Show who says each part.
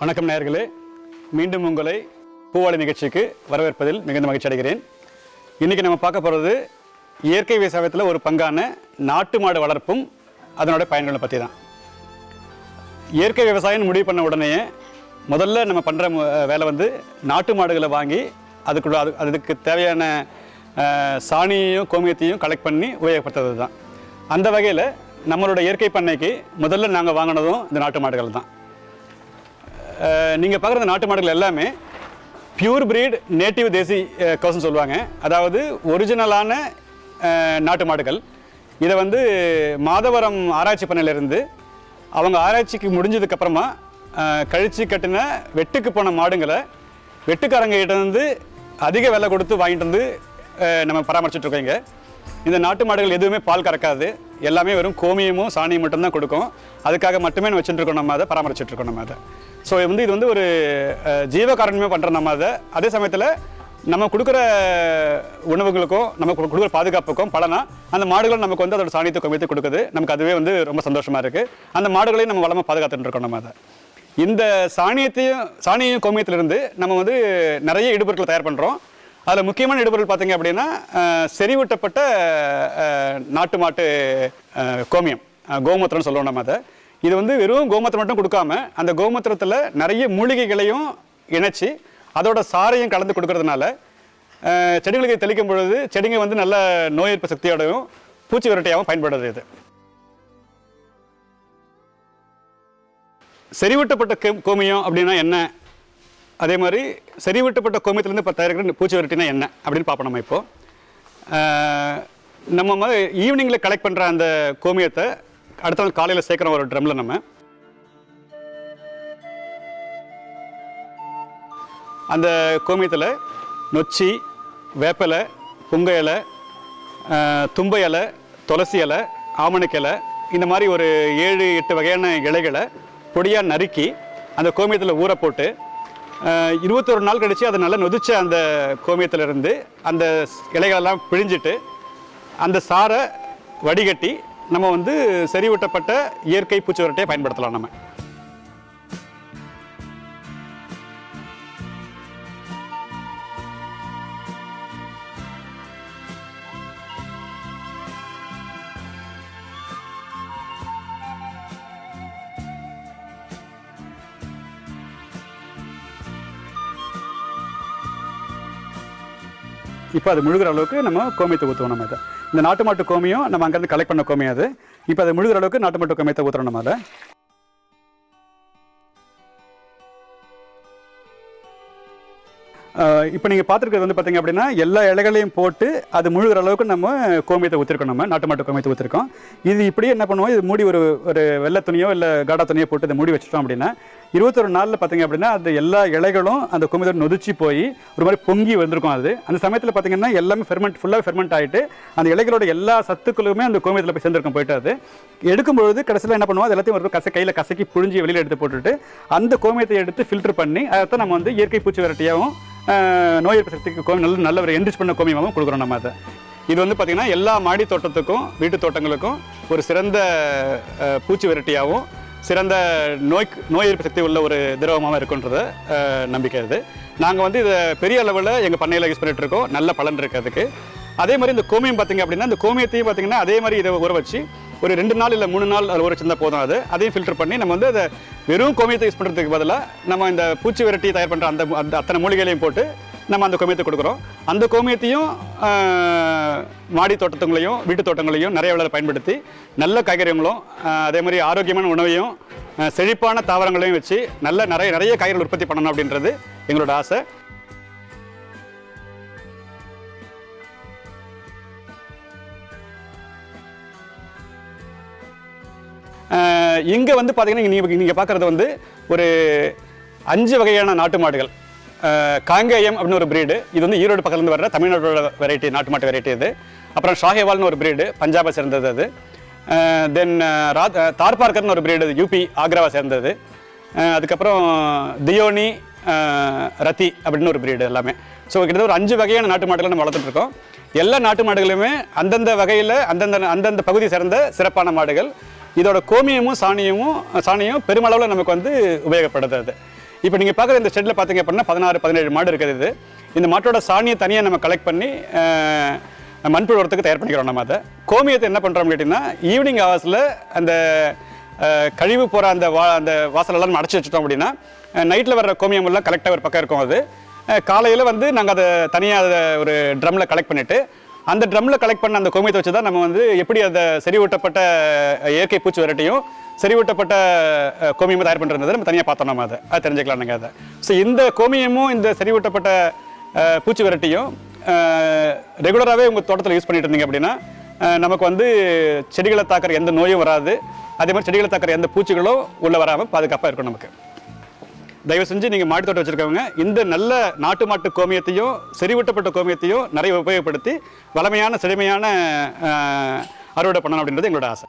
Speaker 1: வணக்கம் நேயர்களே, மீண்டும் உங்களை பூவாளி நிகழ்ச்சிக்கு வரவேற்பதில் மிகுந்த மகிழ்ச்சி அடைகிறேன். இன்றைக்கி நம்ம பார்க்க போகிறது இயற்கை விவசாயத்தில் ஒரு பங்கான நாட்டு மாடு வளர்ப்பும் அதனுடைய பயன்களை பற்றி தான். இயற்கை விவசாயம் முடிவு பண்ண உடனே முதல்ல நம்ம பண்ணுற வேலை வந்து நாட்டு மாடுகளை வாங்கி அதுக்கு தேவையான சாணியையும் கோமியத்தையும் கலெக்ட் பண்ணி உபயோகப்படுத்துறது தான். அந்த வகையில் நம்மளோட இயற்கை பண்ணைக்கு முதல்ல நாங்கள் வாங்கினதும் இந்த நாட்டு மாடுகள் தான். நீங்கள் பார்க்குற நாட்டு மாடுகள் எல்லாமே பியூர் பிரீட் நேட்டிவ் தேசி கவுஸ்ன்னு சொல்லுவாங்க. அதாவது ஒரிஜினலான நாட்டு மாடுகள். இதை வந்து மாதவரம் ஆராய்ச்சி பண்ணையிலேருந்து அவங்க ஆராய்ச்சிக்கு முடிஞ்சதுக்கப்புறமா கழிச்சு கட்டின வெட்டுக்கு போன மாடுங்களை வெட்டுக்காரங்கிட்ட வந்து அதிக விலை கொடுத்து வாங்கிட்டு வந்து நம்ம பராமரிச்சுட்ருக்கோங்க. இந்த நாட்டு மாடுகள் எதுவுமே பால் கறக்காது, எல்லாமே வெறும் கோமியமும் சாணியும் மட்டும்தான் கொடுக்கும். அதுக்காக மட்டுமே நம்ம வச்சுட்டுருக்கோம், நம்ம அதை பராமரிச்சுட்ருக்கோம் நம்ம அதை. ஸோ இது வந்து ஒரு ஜீவகாரண்யமாக பண்ணுற நம்ம அதை. அதே சமயத்தில் நம்ம கொடுக்குற உணவுகளுக்கும் நம்ம கொடுக்குற பாதுகாப்புக்கும் பலனாக அந்த மாடுகளும் நமக்கு வந்து அதோட சாணியத்தை கோமியத்தை கொடுக்குது. நமக்கு அதுவே வந்து ரொம்ப சந்தோஷமாக இருக்குது. அந்த மாடுகளையும் நம்ம வளமாக பாதுகாத்துட்டு இருக்கோம் நம்ம அதை. இந்த சாணியையும் கோமியத்திலிருந்து நம்ம வந்து நிறைய இடுபொருட்கள் தயார் பண்ணுறோம். அதில் முக்கியமான இடுபொருள் பார்த்தீங்க அப்படின்னா செறிவூட்டப்பட்ட நாட்டு மாட்டு கோமியம், கோமூத்திரம்னு சொல்லுவோம் நம்ம அதை. இது வந்து வெறும் கோமூத்திரம் மட்டும் கொடுக்காம அந்த கோமூத்திரத்தில் நிறைய மூலிகைகளையும் இணைச்சி அதோட சாரையும் கலந்து கொடுக்கறதுனால செடிகளுக்கு தெளிக்கும் பொழுது செடிங்க வந்து நல்ல நோய் எதிர்ப்பு சக்தியோடையும் பூச்சி விரட்டியாகவும் பயன்படுது. இது செறிவூட்டப்பட்ட கோமியம் அப்படின்னா என்ன, அதே மாதிரி செறிவூட்டப்பட்ட கோமியத்திலேருந்து இப்போ தயாரிக்கிற பூச்சி விரட்டினா என்ன அப்படின்னு பார்ப்போம். நம்ம இப்போது நம்ம ஈவினிங்கில் கலெக்ட் பண்ணுற அந்த கோமியத்தை அடுத்த நாள் காலையில் சேர்க்குறோம் ஒரு ட்ரம்மில். நம்ம அந்த கோமியத்தில் நொச்சி, வேப்பலை, புங்க இலை, தும்பை இலை, துளசி இலை, ஆமணக்கு இலை, இந்த மாதிரி ஒரு 7-8 வகையான இலைகளை பொடியாக நறுக்கி அந்த கோமியத்தில் ஊற போட்டு 21 நாள் கழித்து அதை நல்லா நொதிச்ச அந்த கோமியத்திலிருந்து அந்த இலைகளெல்லாம் பிழிஞ்சிட்டு அந்த சாரை வடிகட்டி நம்ம வந்து செறிவூட்டப்பட்ட இயற்கை பூச்சி விரட்டியை பயன்படுத்தலாம். நம்ம இப்போ அது முழுகிற அளவுக்கு நம்ம கோமியத்தை ஊற்றுவோம். நம்ம அதை இந்த நாட்டு மாட்டு கோமியம் நம்ம அங்கேருந்து கலெக்ட் பண்ண கோமியம் அது. இப்போ அது முழுகிற அளவுக்கு நாட்டு மாட்டு கோமியத்தை ஊற்றுறோம் நம்ம அதை. இப்போ நீங்கள் பார்த்துருக்கிறது வந்து பார்த்தீங்க அப்படின்னா எல்லா இலைகளையும் போட்டு அது முழுகிற அளவுக்கு நம்ம கோமியத்தை ஊற்றிருக்கோம். நம்ம நாட்டு மாட்டு கோமியத்தை ஊற்றிருக்கோம். இது இப்படியே என்ன பண்ணுவோம், இது மூடி ஒரு வெள்ளை துணியோ இல்லை காடா துணியோ போட்டு இதை மூடி வச்சிட்டோம் அப்படின்னா 21 நாளில் பார்த்தீங்க அப்படின்னா அந்த எல்லா இலைகளும் அந்த கோமியத்தோடு நொதிச்சு போய் ஒரு மாதிரி பொங்கி வந்திருக்கும். அது அந்த சமயத்தில் பார்த்தீங்கன்னா எல்லாமே ஃபுல்லாக ஃபெர்மெண்ட் ஆகிட்டு அந்த இலைகளோட எல்லா சத்துக்களுமே அந்த கோமியத்தில் போய் சேர்ந்துருக்கும். போயிட்டு அது எடுக்கும்பொழுது கடைசியில் என்ன பண்ணுவோம், அது எல்லாத்தையும் ஒரு கையில் கசக்கி புழிஞ்சி வெளியில் எடுத்து போட்டுட்டு அந்த கோமியத்தை எடுத்து ஃபில்டர் பண்ணி அதை நம்ம வந்து இயற்கை பூச்சி விரட்டியாகவும் நோய் எதிர்ப்பு சக்திக்கு நல்ல ஒரு என்ரிச் பண்ண கோமியமாகவும் கொடுக்குறோம் நம்ம அதை. இது வந்து பார்த்திங்கன்னா எல்லா மாடி தோட்டத்துக்கும் வீட்டு தோட்டங்களுக்கும் ஒரு சிறந்த பூச்சி விரட்டியாகவும் சிறந்த நோய் எதிர்ப்பு சக்தி உள்ள ஒரு திரவமாக இருக்குன்றத நம்பிக்கை. இது நாங்கள் வந்து இதை பெரிய அளவில் எங்கள் பண்ணையில் யூஸ் பண்ணிகிட்டு இருக்கோம். நல்ல பலன் இருக்கிறதுக்கு. அதே மாதிரி இந்த கோமியம் பார்த்திங்க அப்படின்னா இந்த கோமியத்தையும் பார்த்திங்கன்னா அதே மாதிரி இதை ஊற வச்சு ஒரு 2 நாள் இல்லை 3 நாள் அது ஊற வச்சிருந்தால் போதும். அதையும் ஃபில்டர் பண்ணி நம்ம வந்து அதை வெறும் கோமியத்தை யூஸ் பண்ணுறதுக்கு பதிலாக நம்ம இந்த பூச்சி விரட்டி தயார் பண்ணுற அந்த அத்தனை மூலிகைகளையும் போட்டு நம்ம அந்த கோமியத்தை கொடுக்குறோம். அந்த கோமியத்தையும் மாடி தோட்டத்துங்களையும் வீட்டு தோட்டங்களையும் நிறைய வேலை பயன்படுத்தி நல்ல காய்கறிகளும் அதே மாதிரி ஆரோக்கியமான உணவையும் செழிப்பான தாவரங்களையும் வச்சு நிறைய காய்கறிகள் உற்பத்தி பண்ணணும் அப்படின்றது எங்களோட ஆசை. இங்கே வந்து பார்த்தீங்கன்னா நீங்கள் பார்க்குறது வந்து ஒரு 5 வகையான நாட்டு மாடுகள். காங்கேயம் அப்படின்னு ஒரு பிரீடு, இது வந்து ஈரோடு பக்கத்துலேருந்து வர்ற தமிழ்நாட்டோட வெரைட்டி, நாட்டு மாட்டு வெரைட்டி இது. அப்புறம் ஷாஹேவால்னு ஒரு பிரீடு, பஞ்சாபை சேர்ந்தது அது. தென் தார்பார்கர்னு ஒரு பிரீடு, யூபி ஆக்ராவை சேர்ந்தது. அதுக்கப்புறம் தியோனி ரத்தி அப்படின்னு ஒரு பிரீடு எல்லாமே. ஸோ கிட்டத்தட்ட ஒரு 5 வகையான நாட்டு மாடுகளை நம்ம வளர்த்துட்ருக்கோம். எல்லா நாட்டு மாடுகளுமே அந்தந்த வகையில் அந்தந்த பகுதி சேர்ந்த சிறப்பான மாடுகள். இதோட கோமியமும் சாணியும் பெருமளவில் நமக்கு வந்து உபயோகப்படுது. இப்போ நீங்கள் பார்க்குற இந்த ஷெட்டில் பார்த்தீங்க அப்படின்னா 16-17 மாடு இருக்குது. இது இந்த மாட்டோட சாணியை தனியாக நம்ம கலெக்ட் பண்ணி மண்புழு உரத்துக்கு தயார் பண்ணிக்கிறோம். நம்ம அதை கோமியத்தை என்ன பண்ணுறோம் கேட்டிங்கன்னா ஈவினிங் ஹவர்ஸில் அந்த கழிவு போகிற அந்த வாசலெல்லாம் அடைச்சி வச்சுட்டோம் அப்படின்னா நைட்டில் வர்ற கோமியம் எல்லாம் கலெக்டாக ஒரு பக்கம் இருக்கும். அது காலையில் வந்து நாங்கள் அதை தனியாக அதை ஒரு ட்ரம்மில் கலெக்ட் பண்ணிவிட்டு அந்த ட்ரம்மில் கலெக்ட் பண்ண அந்த கோமியத்தை வச்சு தான் நம்ம வந்து எப்படி அதை செறிவூட்டப்பட்ட இயற்கை பூச்சி விரட்டியும் செறிவூட்டப்பட்ட கோமியமும் தயார் பண்ணுறது நம்ம தனியாக பார்த்தோம். நம்ம அதை தெரிஞ்சுக்கலாம் நீங்கள் அதை. ஸோ இந்த கோமியமும் இந்த செறிவூட்டப்பட்ட பூச்சி விரட்டியும் ரெகுலராகவே உங்கள் தோட்டத்தில் யூஸ் பண்ணிட்டு இருந்தீங்க அப்படின்னா நமக்கு வந்து செடிகளை தாக்குற எந்த நோயும் வராது. அதே மாதிரி செடிகளை தாக்குற எந்த பூச்சிகளும் உள்ளே வராமல் பாதுகாப்பாக இருக்கும். நமக்கு தயவு செஞ்சு நீங்கள் மாட்டு தோட்டம் வச்சுருக்கவங்க இந்த நல்ல நாட்டு மாட்டு கோமியத்தையும் செறிவூட்டப்பட்ட கோமியத்தையும் நிறைய உபயோகப்படுத்தி வளமையான செழுமையான அறுவடை பண்ணணும் அப்படின்றது எங்களோட ஆசை.